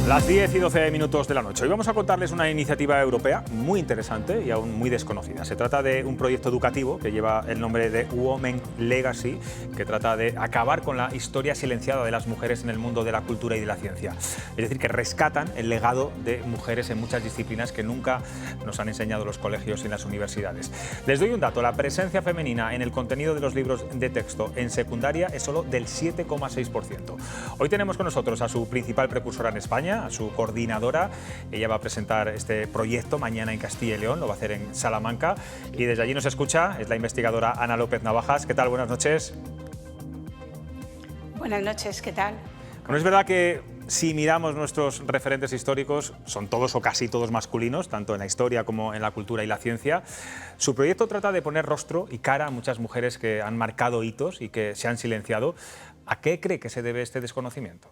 Las 10 y 12 minutos de la noche. Hoy vamos a contarles una iniciativa europea muy interesante y aún muy desconocida. Se trata de un proyecto educativo que lleva el nombre de Women Legacy, que trata de acabar con la historia silenciada de las mujeres en el mundo de la cultura y de la ciencia. Es decir, que rescatan el legado de mujeres en muchas disciplinas que nunca nos han enseñado los colegios y las universidades. Les doy un dato: la presencia femenina en el contenido de los libros de texto en secundaria es solo del 7,6%. Hoy tenemos con nosotros a su principal precursora en España, a su coordinadora. Ella va a presentar este proyecto mañana en Castilla y León, lo va a hacer en Salamanca, y desde allí nos escucha, es la investigadora Ana López Navajas. ¿Qué tal? Buenas noches. Buenas noches, ¿qué tal? Bueno, es verdad que si miramos nuestros referentes históricos, son todos o casi todos masculinos, tanto en la historia como en la cultura y la ciencia. Su proyecto trata de poner rostro y cara a muchas mujeres que han marcado hitos y que se han silenciado. ¿A qué cree que se debe este desconocimiento?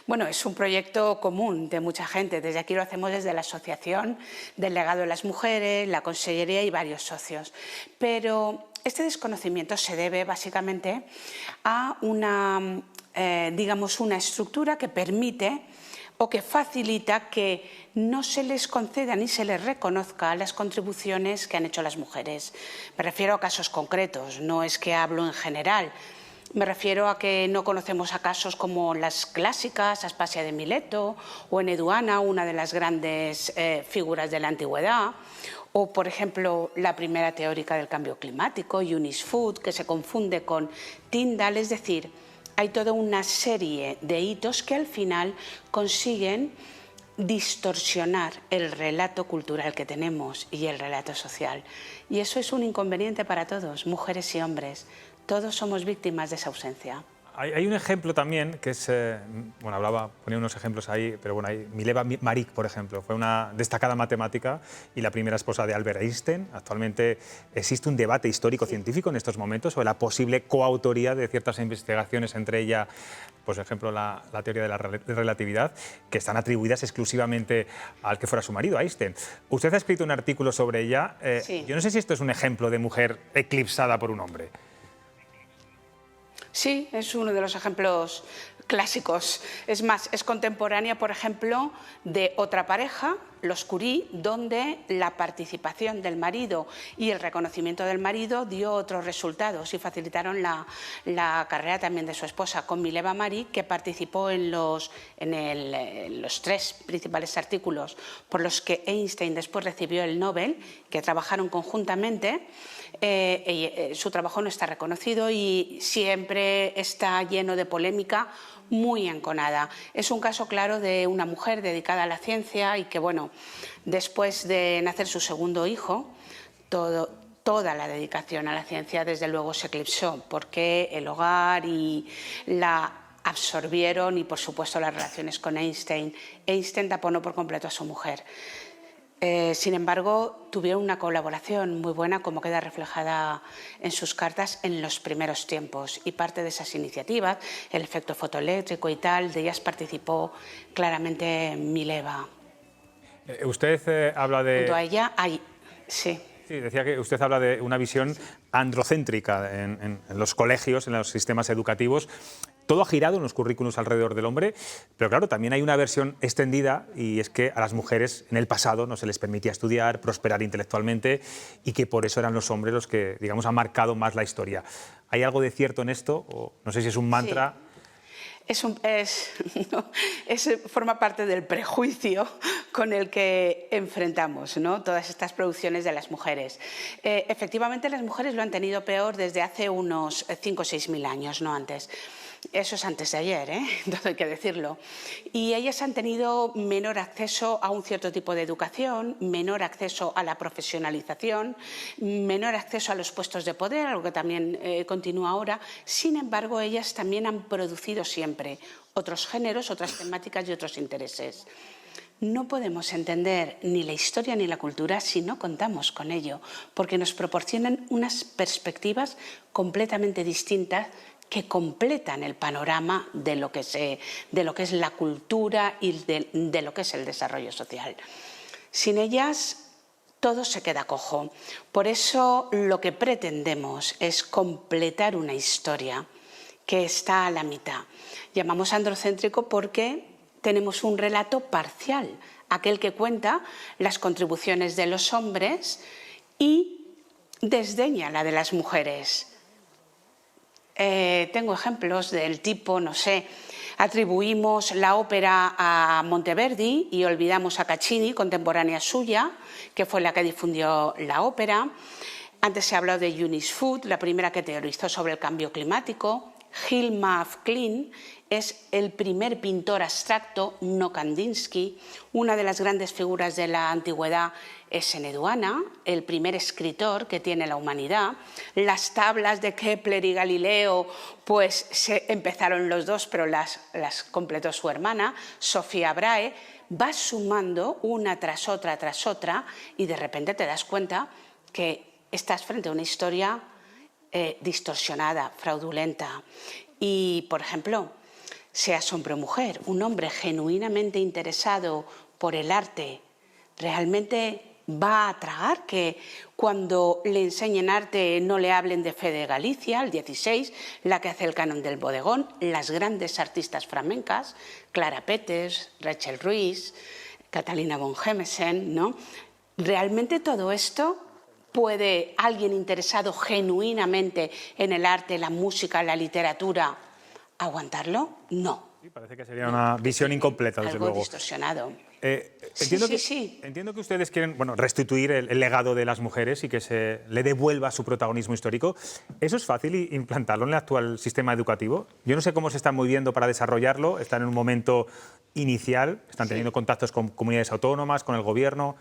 Bueno, es un proyecto común de mucha gente. Desde aquí lo hacemos desde la Asociación del Legado de las Mujeres, la Consellería y varios socios. Pero este desconocimiento se debe básicamente a una estructura que permite o que facilita que no se les conceda ni se les reconozca las contribuciones que han hecho las mujeres. Me refiero a casos concretos, no es que hablo en general. Me refiero a que no conocemos a casos como las clásicas, Aspasia de Mileto o Eneduana, una de las grandes figuras de la antigüedad, o, por ejemplo, la primera teórica del cambio climático, Eunice Foot, que se confunde con Tyndall. Es decir, hay toda una serie de hitos que al final consiguen distorsionar el relato cultural que tenemos y el relato social. Y eso es un inconveniente para todos, mujeres y hombres. Todos somos víctimas de esa ausencia. Hay un ejemplo también que es, ponía unos ejemplos ahí, pero bueno, hay Mileva Maric, por ejemplo, fue una destacada matemática y la primera esposa de Albert Einstein. Actualmente existe un debate histórico-científico en estos momentos sobre la posible coautoría de ciertas investigaciones, entre ellas, por ejemplo, la teoría de la relatividad, que están atribuidas exclusivamente al que fuera su marido, Einstein. Usted ha escrito un artículo sobre ella. Sí. Yo no sé si esto es un ejemplo de mujer eclipsada por un hombre. Sí, es uno de los ejemplos clásicos. Es más, es contemporánea, por ejemplo, de otra pareja, los Curie, donde la participación del marido y el reconocimiento del marido dio otros resultados y facilitaron la carrera también de su esposa, con Mileva Maric, que participó en los tres principales artículos por los que Einstein después recibió el Nobel, que trabajaron conjuntamente. Su trabajo no está reconocido y siempre está lleno de polémica, muy enconada. Es un caso claro de una mujer dedicada a la ciencia y que, bueno, después de nacer su segundo hijo, toda la dedicación a la ciencia desde luego se eclipsó, porque el hogar y la absorbieron y, por supuesto, las relaciones con Einstein. Einstein taponó por completo a su mujer. Sin embargo, tuvieron una colaboración muy buena, como queda reflejada en sus cartas en los primeros tiempos. Y parte de esas iniciativas, el efecto fotoeléctrico y tal, de ellas participó claramente Mileva. Usted habla de... Junto a ella hay... Sí. Sí, decía que usted habla de una visión androcéntrica en los colegios, en los sistemas educativos. Todo ha girado en los currículos alrededor del hombre, pero claro, también hay una versión extendida, y es que a las mujeres en el pasado no se les permitía estudiar, prosperar intelectualmente, y que por eso eran los hombres los que, digamos, han marcado más la historia. ¿Hay algo de cierto en esto? O no sé si es un mantra. Sí. Forma parte del prejuicio con el que enfrentamos, ¿no?, todas estas producciones de las mujeres. Efectivamente, las mujeres lo han tenido peor desde hace unos 5 o 6 mil años, no antes. Eso es antes de ayer, todo hay que decirlo. Y ellas han tenido menor acceso a un cierto tipo de educación, menor acceso a la profesionalización, menor acceso a los puestos de poder, algo que también continúa ahora. Sin embargo, ellas también han producido siempre otros géneros, otras temáticas y otros intereses. No podemos entender ni la historia ni la cultura si no contamos con ello, porque nos proporcionan unas perspectivas completamente distintas que completan el panorama de lo que es la cultura y de lo que es el desarrollo social. Sin ellas, todo se queda cojo. Por eso lo que pretendemos es completar una historia que está a la mitad. Llamamos androcéntrico porque tenemos un relato parcial, aquel que cuenta las contribuciones de los hombres y desdeña la de las mujeres. Tengo ejemplos del tipo, no sé, atribuimos la ópera a Monteverdi y olvidamos a Caccini, contemporánea suya, que fue la que difundió la ópera. Antes se habló de Eunice Foote, la primera que teorizó sobre el cambio climático. Hilma af Klint es el primer pintor abstracto, no Kandinsky. Una de las grandes figuras de la antigüedad es Eneduana, el primer escritor que tiene la humanidad. Las tablas de Kepler y Galileo, pues empezaron los dos, pero las completó su hermana, Sofía Brahe. Va sumando una tras otra, y de repente te das cuenta que estás frente a una historia distorsionada, fraudulenta. Y, por ejemplo, seas hombre o mujer, un hombre genuinamente interesado por el arte, ¿realmente va a tragar que cuando le enseñen arte no le hablen de Fede Galicia, el 16, la que hace el canon del bodegón, las grandes artistas flamencas, Clara Peters, Rachel Ruiz, Catalina von Hemesen, ¿no? ¿Realmente todo esto puede alguien interesado genuinamente en el arte, la música, la literatura, aguantarlo? No. Sí, parece que sería una visión incompleta, desde algo luego. Distorsionado. Entiendo que ustedes quieren restituir el legado de las mujeres y que se le devuelva su protagonismo histórico. ¿Eso es fácil implantarlo en el actual sistema educativo? Yo no sé cómo se están moviendo para desarrollarlo. Están en un momento inicial, están teniendo contactos con comunidades autónomas, con el gobierno.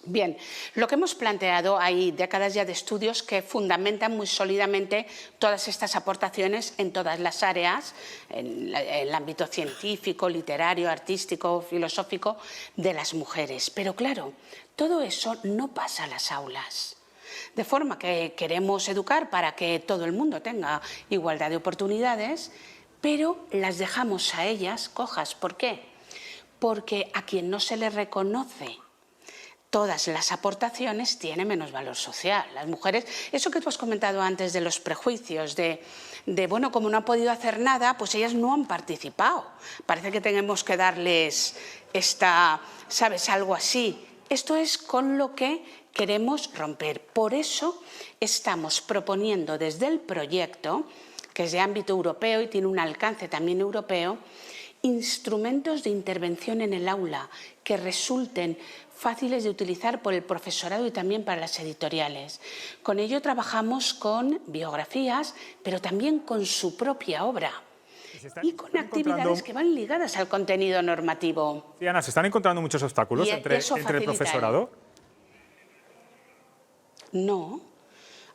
Bien, lo que hemos planteado, hay décadas ya de estudios que fundamentan muy sólidamente todas estas aportaciones en todas las áreas, en el ámbito científico, literario, artístico, filosófico, de las mujeres. Pero claro, todo eso no pasa a las aulas. De forma que queremos educar para que todo el mundo tenga igualdad de oportunidades, pero las dejamos a ellas cojas. ¿Por qué? Porque a quien no se le reconoce todas las aportaciones tiene menos valor social. Las mujeres, eso que tú has comentado antes de los prejuicios, bueno, como no han podido hacer nada, pues ellas no han participado. Parece que tenemos que darles ¿sabes? Algo así. Esto es con lo que queremos romper. Por eso estamos proponiendo desde el proyecto, que es de ámbito europeo y tiene un alcance también europeo, instrumentos de intervención en el aula que resulten fáciles de utilizar por el profesorado y también para las editoriales. Con ello trabajamos con biografías, pero también con su propia obra y con actividades que van ligadas al contenido normativo. Sí, Ana, ¿se están encontrando muchos obstáculos entre el profesorado? No.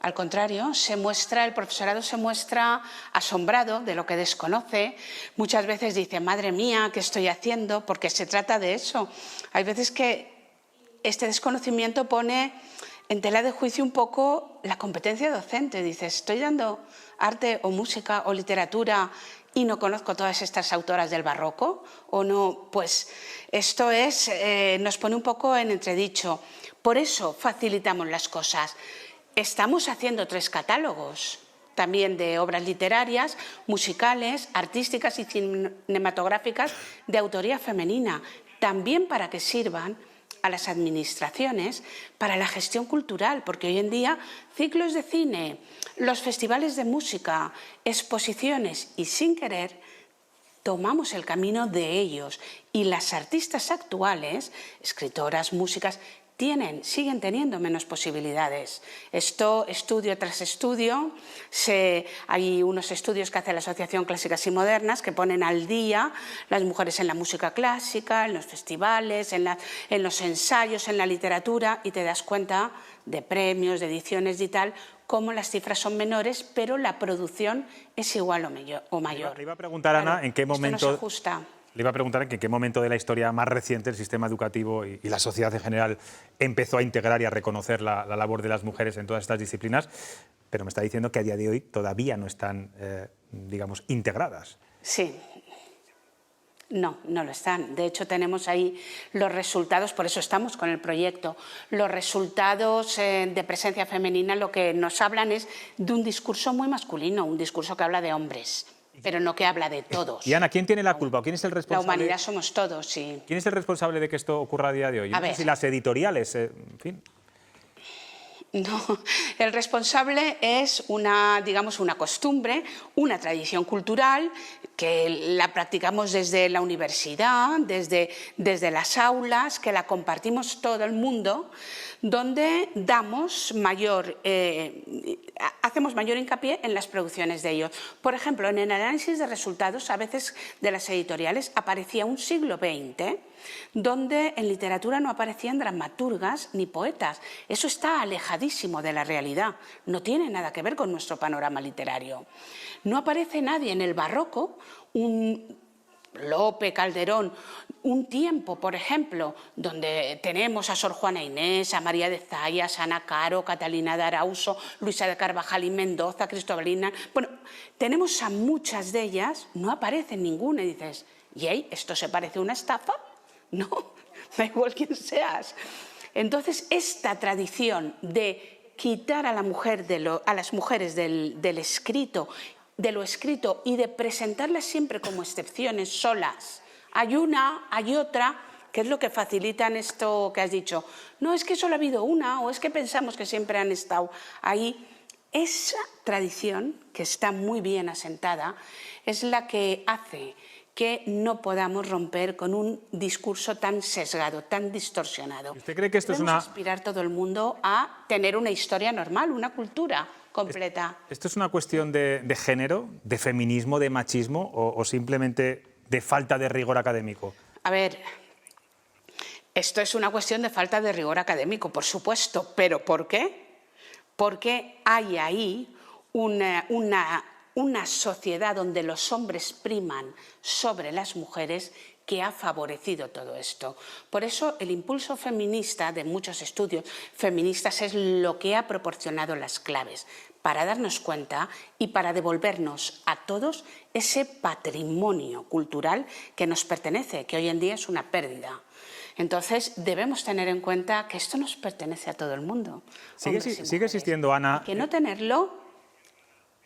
Al contrario, el profesorado se muestra asombrado de lo que desconoce. Muchas veces dice, madre mía, ¿qué estoy haciendo? Porque se trata de eso. Hay veces que este desconocimiento pone en tela de juicio un poco la competencia docente. Dices, estoy dando arte o música o literatura y no conozco todas estas autoras del barroco, o no, pues esto nos pone un poco en entredicho. Por eso facilitamos las cosas. Estamos haciendo 3 catálogos también de obras literarias, musicales, artísticas y cinematográficas de autoría femenina, también para que sirvan a las administraciones para la gestión cultural, porque hoy en día ciclos de cine, los festivales de música, exposiciones y sin querer tomamos el camino de ellos y las artistas actuales, escritoras, músicas, siguen teniendo menos posibilidades. Esto, estudio tras estudio, hay unos estudios que hace la Asociación Clásicas y Modernas que ponen al día las mujeres en la música clásica, en los festivales, en los ensayos, en la literatura, y te das cuenta de premios, de ediciones y tal, cómo las cifras son menores, pero la producción es igual o mayor. Le iba a preguntar, Ana, ¿en qué momento? Esto no se ajusta. Le iba a preguntar en qué momento de la historia más reciente el sistema educativo y la sociedad en general empezó a integrar y a reconocer la labor de las mujeres en todas estas disciplinas, pero me está diciendo que a día de hoy todavía no están, digamos, integradas. Sí. No, no lo están. De hecho, tenemos ahí los resultados, por eso estamos con el proyecto. Los resultados de presencia femenina lo que nos hablan es de un discurso muy masculino, un discurso que habla de hombres, pero no que habla de todos. Y Ana, ¿quién tiene la culpa? ¿Quién es el responsable? La humanidad somos todos, sí. ¿Quién es el responsable de que esto ocurra a día de hoy? No sé si las editoriales, en fin. No, el responsable es digamos, una costumbre, una tradición cultural que la practicamos desde la universidad, desde las aulas, que la compartimos todo el mundo, donde hacemos mayor hincapié en las producciones de ellos. Por ejemplo, en el análisis de resultados, a veces de las editoriales, aparecía un siglo XX, donde en literatura no aparecían dramaturgas ni poetas. Eso está alejadísimo de la realidad, no tiene nada que ver con nuestro panorama literario. No aparece nadie en el barroco, un Lope, Calderón, un tiempo, por ejemplo, donde tenemos a Sor Juana Inés, a María de Zayas, a Ana Caro, Catalina de Arauso, Luisa de Carvajal y Mendoza, Cristobalina. Bueno, tenemos a muchas de ellas, no aparece ninguna y dices, ¿y esto se parece a una estafa? No, da igual quién seas. Entonces, esta tradición de quitar a las mujeres de lo escrito y de presentarlas siempre como excepciones solas. Hay una, hay otra, que es lo que facilitan esto que has dicho. No, es que solo ha habido una, o es que pensamos que siempre han estado ahí. Esa tradición, que está muy bien asentada, es la que hace que no podamos romper con un discurso tan sesgado, tan distorsionado. ¿Usted cree que esto es una... aspirar todo el mundo a tener una historia normal, una cultura completa? ¿Esto es una cuestión de género, de feminismo, de machismo o simplemente de falta de rigor académico? A ver, esto es una cuestión de falta de rigor académico, por supuesto, pero ¿por qué? Porque hay ahí una sociedad donde los hombres priman sobre las mujeres que ha favorecido todo esto. Por eso el impulso feminista de muchos estudios feministas es lo que ha proporcionado las claves para darnos cuenta y para devolvernos a todos ese patrimonio cultural que nos pertenece, que hoy en día es una pérdida. Entonces debemos tener en cuenta que esto nos pertenece a todo el mundo. Sigue existiendo, Ana... Y que no tenerlo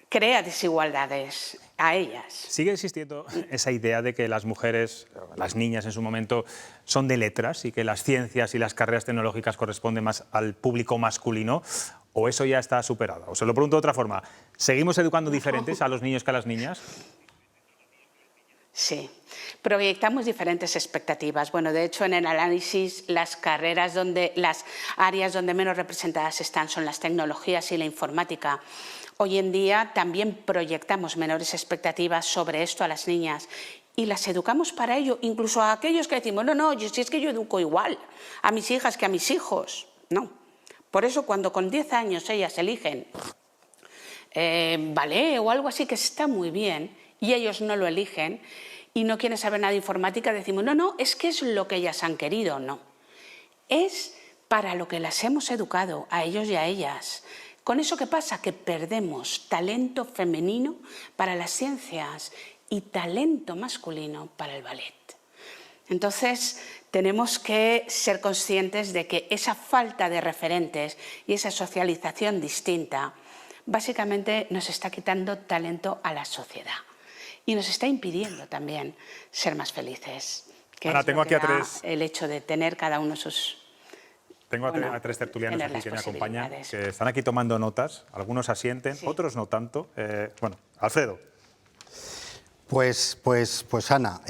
crea desigualdades a ellas. ¿Sigue existiendo esa idea de que las mujeres, las niñas en su momento, son de letras y que las ciencias y las carreras tecnológicas corresponden más al público masculino? ¿O eso ya está superado? O se lo pregunto de otra forma, ¿seguimos educando diferentes a los niños que a las niñas? Sí, proyectamos diferentes expectativas. Bueno, de hecho, en el análisis, las áreas donde menos representadas están son las tecnologías y la informática. Hoy en día también proyectamos menores expectativas sobre esto a las niñas y las educamos para ello, incluso a aquellos que decimos, no, si es que yo educo igual a mis hijas que a mis hijos. No. Por eso cuando con 10 años ellas eligen ballet o algo así que está muy bien y ellos no lo eligen y no quieren saber nada de informática, decimos, no, es que es lo que ellas han querido. No. Es para lo que las hemos educado, a ellos y a ellas. ¿Con eso qué pasa? Que perdemos talento femenino para las ciencias y talento masculino para el ballet. Entonces, tenemos que ser conscientes de que esa falta de referentes y esa socialización distinta básicamente nos está quitando talento a la sociedad y nos está impidiendo también ser más felices. Que Ahora, es tengo lo que aquí a da tres... el hecho de tener cada uno sus... Tengo a tres tertulianos aquí que me acompañan, que están aquí tomando notas, algunos asienten, sí, otros no tanto. Bueno, Alfredo. Pues Ana,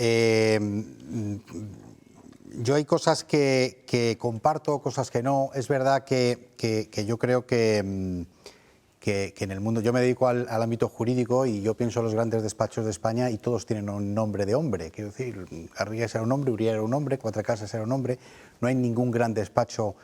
yo hay cosas que comparto, cosas que no. Es verdad que yo creo que en el mundo, yo me dedico al ámbito jurídico y yo pienso en los grandes despachos de España y todos tienen un nombre de hombre. Quiero decir, Garrigues era un hombre, Uriel era un hombre, Cuatro Casas era un hombre. No hay ningún gran despacho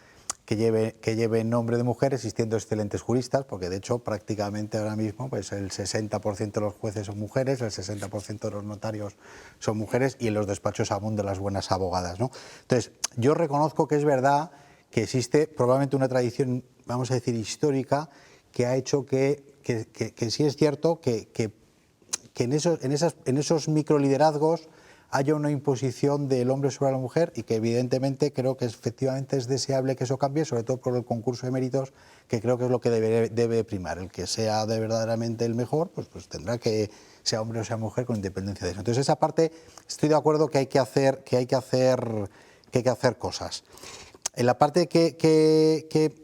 que lleve nombre de mujer, existiendo excelentes juristas, porque de hecho prácticamente ahora mismo pues el 60% de los jueces son mujeres, el 60% de los notarios son mujeres y en los despachos abundan las buenas abogadas, ¿no? Entonces, yo reconozco que es verdad que existe probablemente una tradición, vamos a decir, histórica, que ha hecho que sí es cierto que en esos microliderazgos haya una imposición del hombre sobre la mujer y que evidentemente creo que efectivamente es deseable que eso cambie, sobre todo por el concurso de méritos, que creo que es lo que debe primar. El que sea de verdaderamente el mejor, pues tendrá que, sea hombre o sea mujer, con independencia de eso. Entonces esa parte estoy de acuerdo que hay que hacer cosas. En la parte que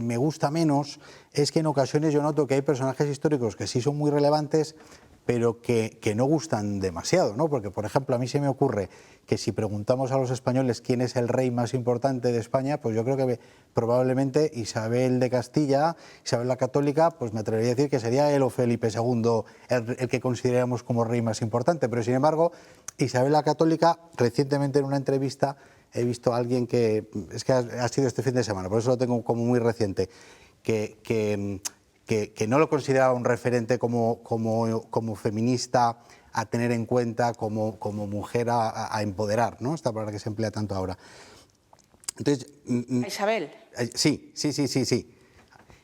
me gusta menos es que en ocasiones yo noto que hay personajes históricos que sí son muy relevantes, pero que no gustan demasiado, ¿no? Porque, por ejemplo, a mí se me ocurre que si preguntamos a los españoles quién es el rey más importante de España, pues yo creo que probablemente Isabel de Castilla, Isabel la Católica, pues me atrevería a decir que sería él o Felipe II el que consideramos como rey más importante. Pero, sin embargo, Isabel la Católica, recientemente en una entrevista, he visto a alguien que, es que ha sido este fin de semana, por eso lo tengo como muy reciente, que no lo consideraba un referente como feminista a tener en cuenta, como mujer a empoderar, ¿no? Esta palabra que se emplea tanto ahora. Entonces, Isabel. Sí.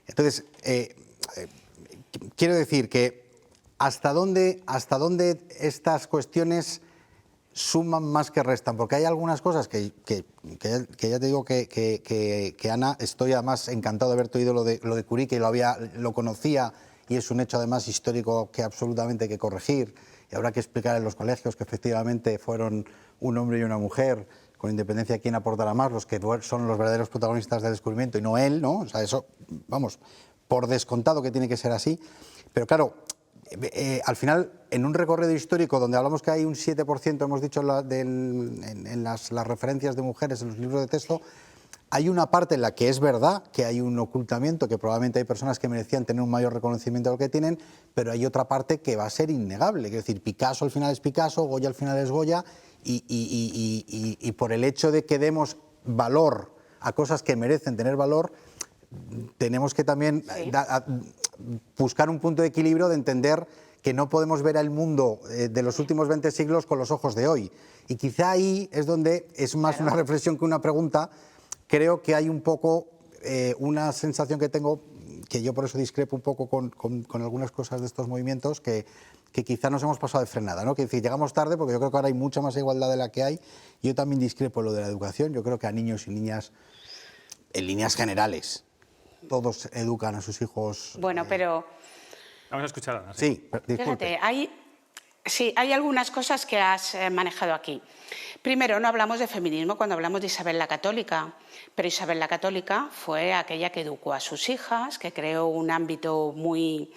Entonces, quiero decir que hasta dónde estas cuestiones suman más que restan, porque hay algunas cosas que ya te digo que Ana, estoy además encantado de haberte oído lo de Curie, que lo conocía y es un hecho además histórico que absolutamente hay que corregir y habrá que explicar en los colegios que efectivamente fueron un hombre y una mujer, con independencia de quién aportará más, los que son los verdaderos protagonistas del descubrimiento y no él, ¿no? O sea, eso, vamos, por descontado que tiene que ser así, pero claro, al final, en un recorrido histórico donde hablamos que hay un 7%, hemos dicho en las referencias de mujeres en los libros de texto, hay una parte en la que es verdad que hay un ocultamiento, que probablemente hay personas que merecían tener un mayor reconocimiento de lo que tienen, pero hay otra parte que va a ser innegable. Es decir, Picasso al final es Picasso, Goya al final es Goya, y por el hecho de que demos valor a cosas que merecen tener valor, tenemos que también buscar un punto de equilibrio de entender que no podemos ver el mundo de los últimos 20 siglos con los ojos de hoy. Y quizá ahí es donde es más una reflexión que una pregunta. Creo que hay un poco una sensación que tengo, que yo por eso discrepo un poco con algunas cosas de estos movimientos, que quizá nos hemos pasado de frenada, ¿no? Que decir, llegamos tarde porque yo creo que ahora hay mucha más igualdad de la que hay. Yo también discrepo en lo de la educación. Yo creo que a niños y niñas, en líneas generales, todos educan a sus hijos. Bueno, pero... Vamos a escuchar a Ana. Sí, disculpe. Fíjate, hay algunas cosas que has manejado aquí. Primero, no hablamos de feminismo cuando hablamos de Isabel la Católica, pero Isabel la Católica fue aquella que educó a sus hijas, que creó un ámbito muy,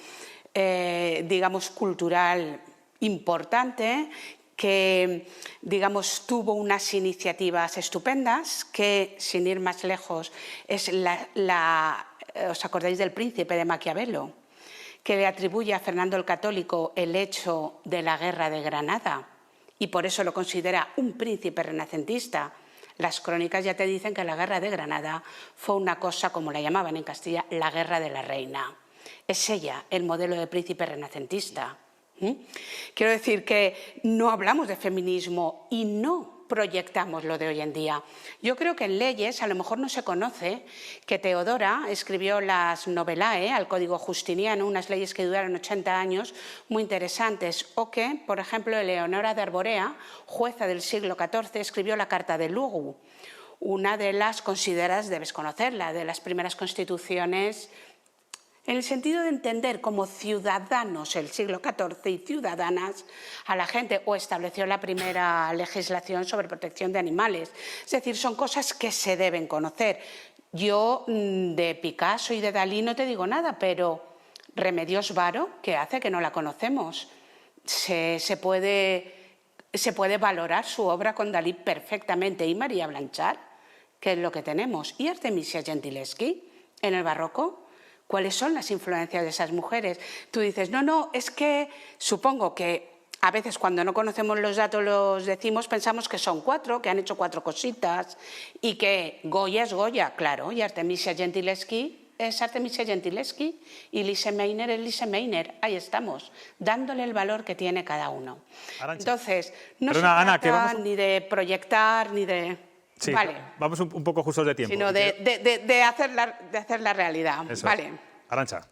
digamos, cultural importante, que, digamos, tuvo unas iniciativas estupendas, que, sin ir más lejos, es ¿os acordáis del Príncipe de Maquiavelo?, que le atribuye a Fernando el Católico el hecho de la Guerra de Granada y por eso lo considera un príncipe renacentista. Las crónicas ya te dicen que la Guerra de Granada fue una cosa, como la llamaban en Castilla, la Guerra de la Reina. Es ella el modelo de príncipe renacentista. Quiero decir que no hablamos de feminismo y no proyectamos lo de hoy en día. Yo creo que en leyes a lo mejor no se conoce que Teodora escribió las Novelae al Código Justiniano, unas leyes que duraron 80 años, muy interesantes, o que, por ejemplo, Eleonora de Arborea, jueza del siglo XIV, escribió la Carta de Lugu, una de las consideradas, debes conocerla, de las primeras constituciones, en el sentido de entender como ciudadanos el siglo XIV y ciudadanas a la gente, o estableció la primera legislación sobre protección de animales. Es decir, son cosas que se deben conocer. Yo de Picasso y de Dalí no te digo nada, pero Remedios Varo, ¿qué hace que no la conocemos? Se puede valorar su obra con Dalí perfectamente, y María Blanchard, que es lo que tenemos, y Artemisia Gentileschi en el barroco. ¿Cuáles son las influencias de esas mujeres? Tú dices, no, es que supongo que a veces cuando no conocemos los datos los decimos, pensamos que son 4, que han hecho 4 cositas y que Goya es Goya, claro, y Artemisia Gentileschi es Artemisia Gentileschi y Lise Meitner es Lise Meitner. Ahí estamos, dándole el valor que tiene cada uno. Arantxa. Entonces, no Perdona, se Ana, trata ni de proyectar, ni de... Sí, vale. vamos un poco justos de tiempo. Sino de hacer la realidad. Eso vale. es. Arantxa.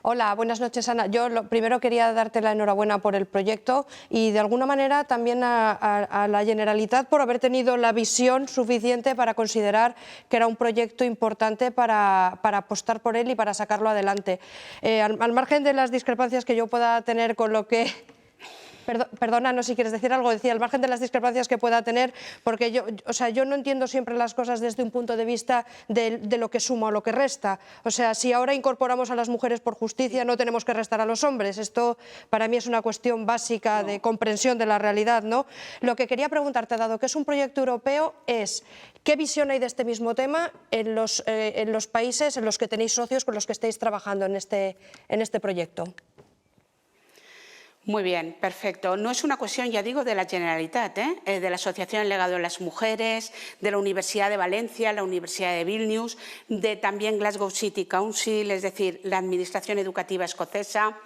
Hola, buenas noches, Ana. Yo primero quería darte la enhorabuena por el proyecto y de alguna manera también a la Generalitat por haber tenido la visión suficiente para considerar que era un proyecto importante para apostar por él y para sacarlo adelante. Al margen de las discrepancias que yo pueda tener con lo que... Perdona, no, si quieres decir algo, decía, al margen de las discrepancias que pueda tener, porque yo no entiendo siempre las cosas desde un punto de vista de lo que suma o lo que resta. O sea, si ahora incorporamos a las mujeres por justicia, no tenemos que restar a los hombres. Esto para mí es una cuestión básica de comprensión de la realidad, ¿no? Lo que quería preguntarte, dado que es un proyecto europeo, es ¿qué visión hay de este mismo tema en los países en los que tenéis socios con los que estáis trabajando en este proyecto? Muy bien, perfecto. No es una cuestión, ya digo, de la Generalitat, de la Asociación Legado de las Mujeres, de la Universidad de Valencia, la Universidad de Vilnius, de también Glasgow City Council, es decir, la Administración Educativa Escocesa.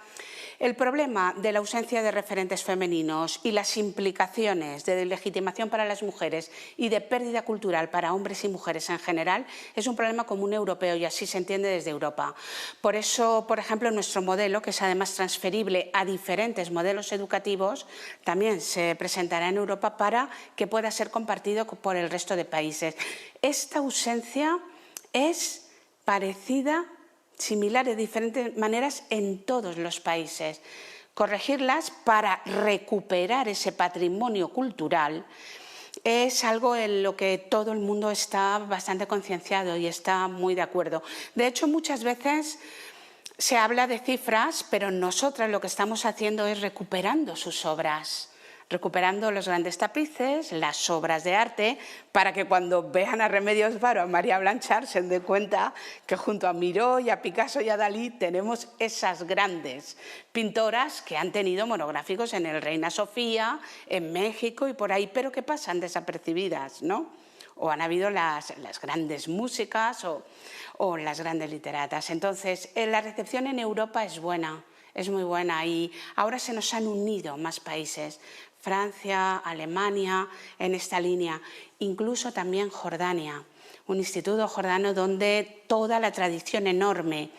El problema de la ausencia de referentes femeninos y las implicaciones de deslegitimación para las mujeres y de pérdida cultural para hombres y mujeres en general es un problema común europeo y así se entiende desde Europa. Por eso, por ejemplo, nuestro modelo, que es además transferible a diferentes modelos educativos, también se presentará en Europa para que pueda ser compartido por el resto de países. Esta ausencia es parecida, similar de diferentes maneras en todos los países. Corregirlas para recuperar ese patrimonio cultural es algo en lo que todo el mundo está bastante concienciado y está muy de acuerdo. De hecho, muchas veces se habla de cifras, pero nosotras lo que estamos haciendo es recuperando sus obras, recuperando los grandes tapices, las obras de arte, para que cuando vean a Remedios Varo, a María Blanchard, se den cuenta que junto a Miró y a Picasso y a Dalí tenemos esas grandes pintoras que han tenido monográficos en el Reina Sofía, en México y por ahí, pero que pasan desapercibidas, ¿no? O han habido las grandes músicas o las grandes literatas. Entonces, la recepción en Europa es buena, es muy buena y ahora se nos han unido más países. Francia, Alemania, en esta línea, incluso también Jordania, un instituto jordano donde toda la tradición enorme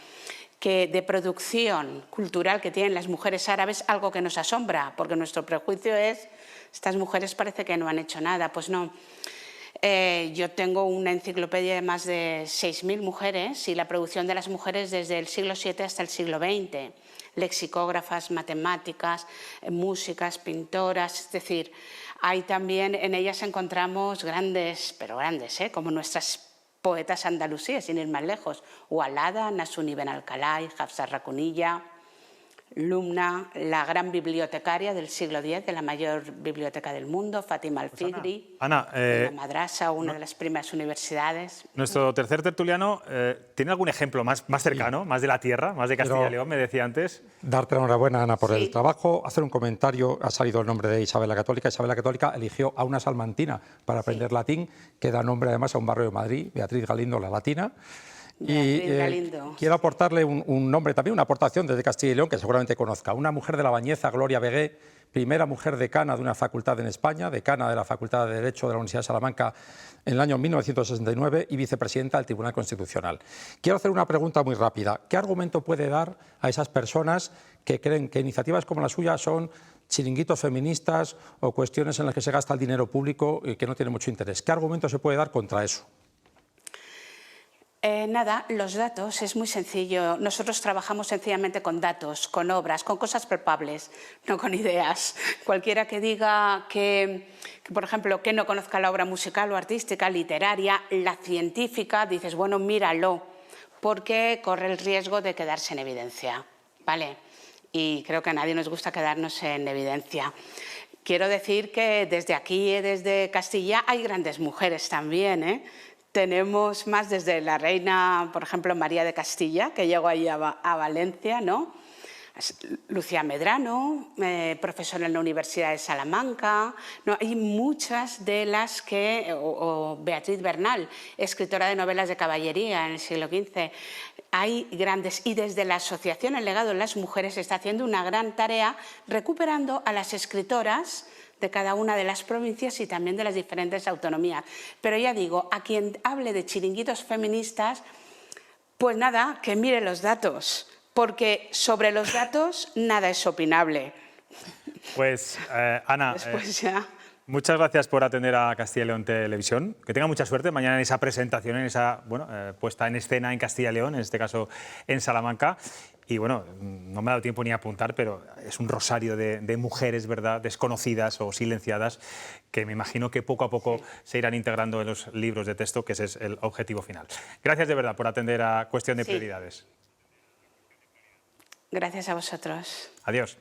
de producción cultural que tienen las mujeres árabes, algo que nos asombra, porque nuestro prejuicio es, estas mujeres parece que no han hecho nada, pues no. Yo tengo una enciclopedia de más de 6.000 mujeres y la producción de las mujeres desde el siglo VII hasta el siglo XX. Lexicógrafas, matemáticas, músicas, pintoras, es decir, hay también, en ellas encontramos grandes, pero grandes, como nuestras poetas andalusíes, sin ir más lejos, Walada, Nasuni Ben Alcalay, Hafsa Racunilla, Lumna, la gran bibliotecaria del siglo X, de la mayor biblioteca del mundo, Fátima Al-Fihri, la Madrasa, una de las primeras universidades. Nuestro tercer tertuliano, ¿tiene algún ejemplo más cercano, más de la tierra, más de Castilla y León, me decía antes? Darte la enhorabuena, Ana, por el trabajo. Hacer un comentario, ha salido el nombre de Isabel la Católica. Isabel la Católica eligió a una salmantina para aprender latín, que da nombre además a un barrio de Madrid, Beatriz Galindo, la Latina. Y quiero aportarle un nombre, también una aportación desde Castilla y León que seguramente conozca. Una mujer de la Bañeza, Gloria Begué, primera mujer decana de una facultad en España, decana de la Facultad de Derecho de la Universidad de Salamanca en el año 1969 y vicepresidenta del Tribunal Constitucional. Quiero hacer una pregunta muy rápida. ¿Qué argumento puede dar a esas personas que creen que iniciativas como la suya son chiringuitos feministas o cuestiones en las que se gasta el dinero público y que no tienen mucho interés? ¿Qué argumento se puede dar contra eso? Nada, los datos, es muy sencillo. Nosotros trabajamos sencillamente con datos, con obras, con cosas palpables, no con ideas. Cualquiera que diga que, por ejemplo, que no conozca la obra musical o artística, literaria, la científica, dices, bueno, míralo, porque corre el riesgo de quedarse en evidencia, ¿vale? Y creo que a nadie nos gusta quedarnos en evidencia. Quiero decir que desde aquí, desde Castilla, hay grandes mujeres también, ¿eh? Tenemos más desde la reina, por ejemplo, María de Castilla, que llegó ahí a Valencia, ¿no? Lucía Medrano, profesora en la Universidad de Salamanca, ¿no? Hay muchas de las que, o Beatriz Bernal, escritora de novelas de caballería en el siglo XV, hay grandes, y desde la Asociación El Legado de las Mujeres se está haciendo una gran tarea recuperando a las escritoras de cada una de las provincias y también de las diferentes autonomías. Pero ya digo, a quien hable de chiringuitos feministas, Pues nada, que mire los datos, porque sobre los datos nada es opinable. Pues, Ana, Después ya... muchas gracias por atender a Castilla y León Televisión. Que tenga mucha suerte mañana en esa presentación, en esa puesta en escena en Castilla y León, en este caso en Salamanca. Y bueno, no me ha dado tiempo ni a apuntar, pero es un rosario de mujeres, ¿verdad?, desconocidas o silenciadas, que me imagino que poco a poco se irán integrando en los libros de texto, que ese es el objetivo final. Gracias de verdad por atender a Cuestión de Prioridades. Gracias a vosotros. Adiós.